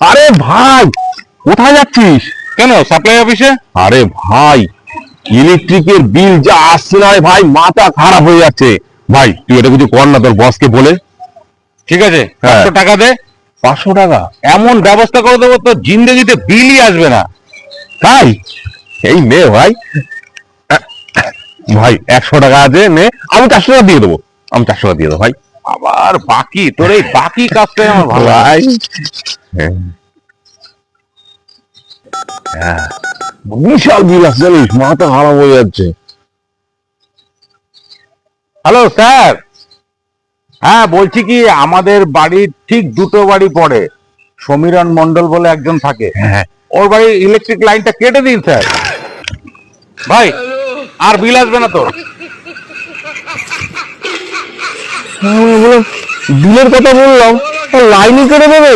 আরে ভাই, কোথায় যাচ্ছিস? কেন, সাপ্লাই অফিসে? আরে ভাই, ইলেকট্রিকের বিল যা আসছে না রে ভাই, মাথা খারাপ হয়ে যাচ্ছে। ভাই তুই এটা কিছু কর না তোর বসকে বলে। ঠিক আছে, হ্যাঁ। 500 টাকা দে। 500 টাকা? এমন ব্যবস্থা করে দেবো তো জিন্দগিতে বিলই আসবে না। তাই? এই নে ভাই, ভাই 100 টাকা আছে, নে। আমি 400 টাকা দিয়ে দেবো, আমি 400 টাকা দিয়ে দেবো ভাই। আবার বাকি, তোর এই বাকি কাজটাই আমার ভালো লাগে। ভাই হ্যাঁ, হ্যাঁ, বিশাল বিল আসছে জানিস, মাথা খারাপ হয়ে যাচ্ছে। হ্যালো স্যার, হ্যাঁ বলছি কি, আমাদের বাড়ির ঠিক দুটো বাড়ি পরে সমীরণ মন্ডল বলে একজন থাকে, হ্যাঁ, ওর বাড়ির ইলেকট্রিক লাইনটা কেটে দিন স্যার। ভাই আর বিল আসবে না তোর। বিলের কথা বললাম, লাইনই কেটে দেবে।